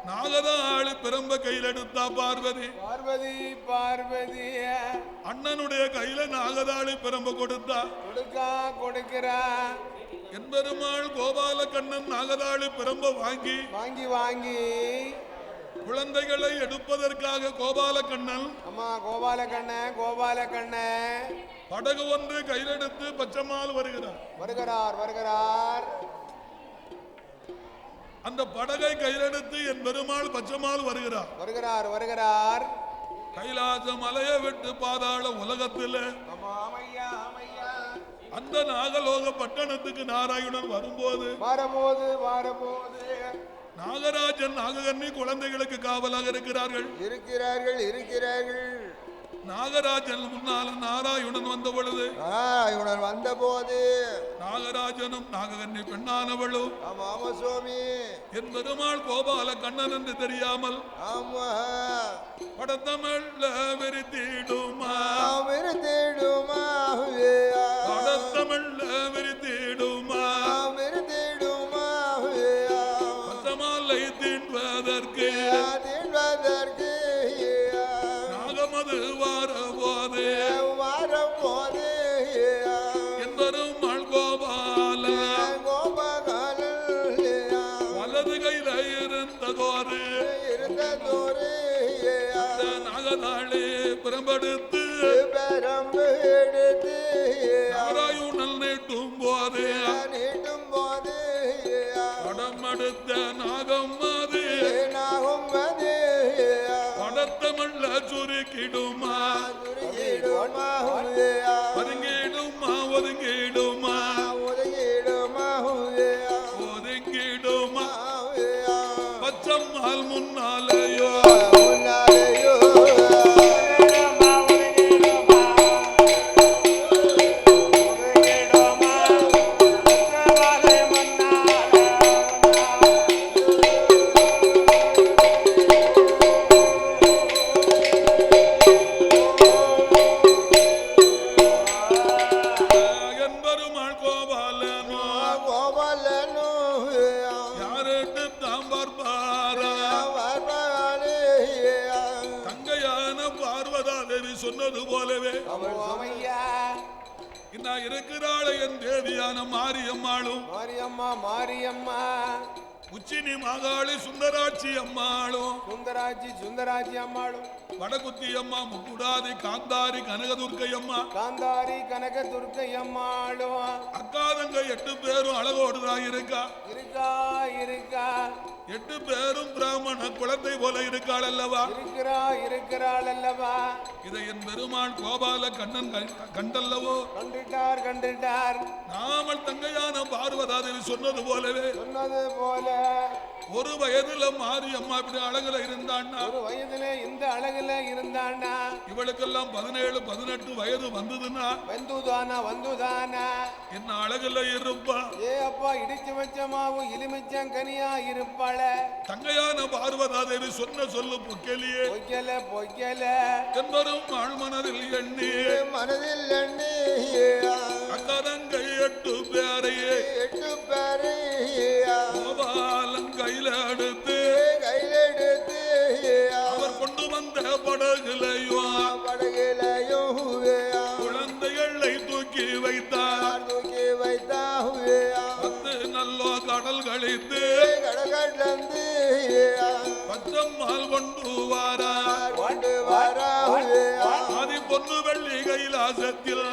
நாகதாளி பிரம்ப கையில் எடுத்தா பார்வதி. அண்ணனுடைய கையில நாகதாளி பிரம்ப கொடுக்கிறா. என்பெருமாள் கோபால கண்ணன் நாகதாளி பிரம்ப வாங்கி குழந்தைகளை எடுப்பதற்காக கோபால கண்ணன் படகு ஒன்று கையிலெடுத்து பச்சைமால் வருகிறார். அந்த படகை கையிலெடுத்து என் பெருமாள் பச்சைமால் வருகிறார். கைலாச மலையை விட்டு பாதாள உலகத்தில் அந்த நாகலோக பட்டணத்துக்கு நாராயணன் வரும்போது நாகராஜன் நாககன்னி குழந்தைகளுக்கு காவலாக இருக்கிறார்கள். நாகராஜன் முன்னால நாராயணன் வந்த பொழுது நாகராஜனும் நாககன்னி பெண்ணானவளும் என் பெருமாள் கோபால கண்ணன் என்று தெரியாமல் படத்தமிழ்ல விரித்திடுமா படத்தமிழ்ல விரித்திடுமா பச்சமாலை தீண்டுவதற்கு நாகமது வாரபோது என்பெருமாள் கோபால வலது கையில இருந்ததோரு நாகதாளி பிரம்பெடுத்து நாராயணன் நீட்டும் போது படம் எடுத்த நாகம் அது படத்தமிழ்ல சுருக்கிடுமா ஒதுங்கிடுமா பச்சம்மாள் முன்னாலேயோ சொன்னது போலவே இருக்கிறாளே என் தேவியான மாரியம்மாளும் உச்சினி மாகாளி சுந்தராட்சி அம்மாளும் வடகுத்தி அம்மா முக்குடாதி காந்தாரி கனகதுர்க்கை அம்மாளும் அக்காதங்க 8 பேரும் அழகோடுதான் இருக்கா 8 பேரும் பிராமண குழந்தை போல இருக்காள் அல்லவா இதை என் பெருமாள் கோபால கண்ணன் கண்டல்லவோ கண்டிட்டார். நாமல் தங்கையான பார்வதாதேவி சொன்னது போலவே ஒரு வயதுல மாரியம்மா இப்படி அழகுல இருந்தான்னா இவளுக்கெல்லாம் 17-18 வயது வந்ததுன்னா என்ன அழகுல இருப்பா இடிச்சு வச்ச மாவு இலுமிச்சம் கனியா இருப்பாள தங்கையான பார்வதாதேவி சொன்ன சொல்லு பொய்க்கலையே என்பதும் ஆள் மனதில் எண்ணி அக்கதங்கை 8 பேரையே கோபாலன் கையில எடுத்து அவர் கொண்டு வந்த படகுலையும் குழந்தைகளை தூக்கி வைத்தார் 10 நல்லோ கடல் கழித்து பச்சம்மாள் கொண்டு வாரார் ஆதி பொன்னு வெள்ளி கைலாசத்தில்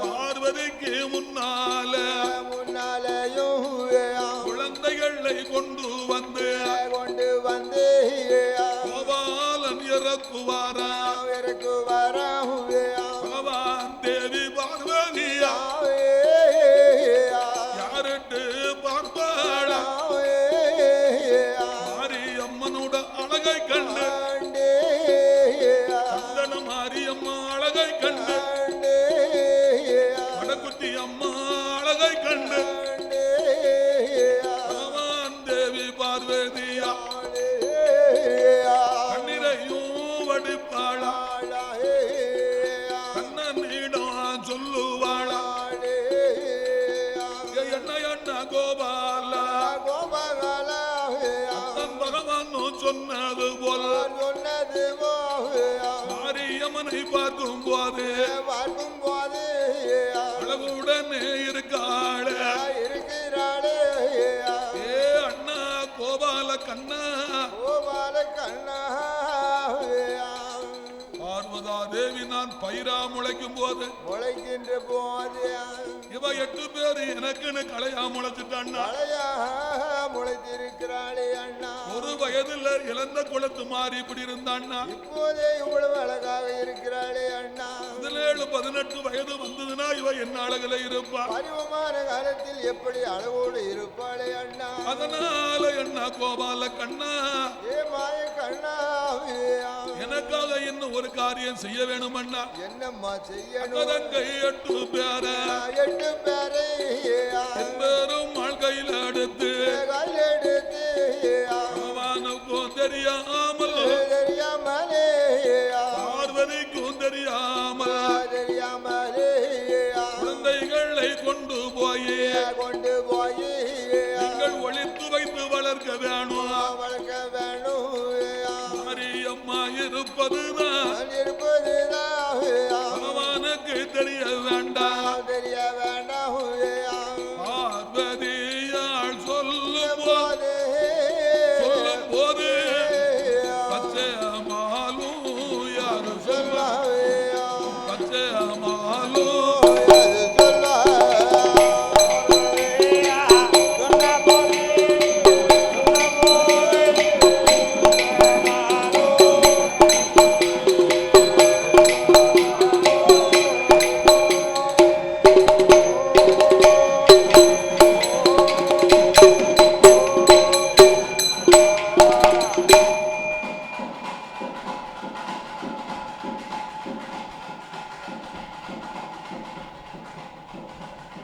பார்வதிக்கு முன்னால குழந்தைகளை கொண்டு வந்து கோபாலன் இறக்குவாரா பகவான் தேவி பார்வதியா யாருட்டு பார்ப்பாளா மாரியம்மனோட அழகை கண்டு சந்தன மாரியம்மா அழகை கண்டு வடகுத்தி அம்மா அழகை கண்டு பகவான் தேவி பார்வதியா கண்ணிரையும் வடிப்பாளா கண்ணனிடம் சொல்லுவாளா என்ன கோபாலா சொன்னது போல் மாரியம்மனை பார்க்கும் போது அழகுடனே இருக்காளே ஏ அண்ணா கோபால கண்ணா பார்வதா தேவி நான் பயிரா முளைக்கும் போது இவ 8 பேரு எனக்குன்னு களையா முளைச்சிட்டான்னா முளைத்திருக்கிறாளே அண்ணா ஒரு வயதுல இழந்த குளத்து மாறி இப்படி இருந்தான்னா இப்போதே இவ்வளவு அழகாக இருக்கிறாளே அண்ணா 17-18 வயது வந்ததுன்னா இவ என்ன அழகுல இருப்பா பருவமான காலத்தில் எப்படி அழகோடு இருப்பாளே அண்ணா அதனால என்ன கோபால கண்ணா ஏ மாய கண்ணா எனக்காக இன்னும் ஒரு காரியம் செய்ய வேணும் அண்ணா என்னம்மா செய்யணும் கை 8 பேரை 8 பேரை பெரும் ஆள் கையில எடுத்து பகவானுக்கும் தெரியாமல் பார்வதிக்கும் தெரியாமல் குழந்தைகளை கொண்டு போய் நீங்கள் ஒளித்து வைத்து வளர்க்க வேணும் மாரியம்மா இருப்பதுதான் பகவானுக்கு தெரிய வேண்டாம்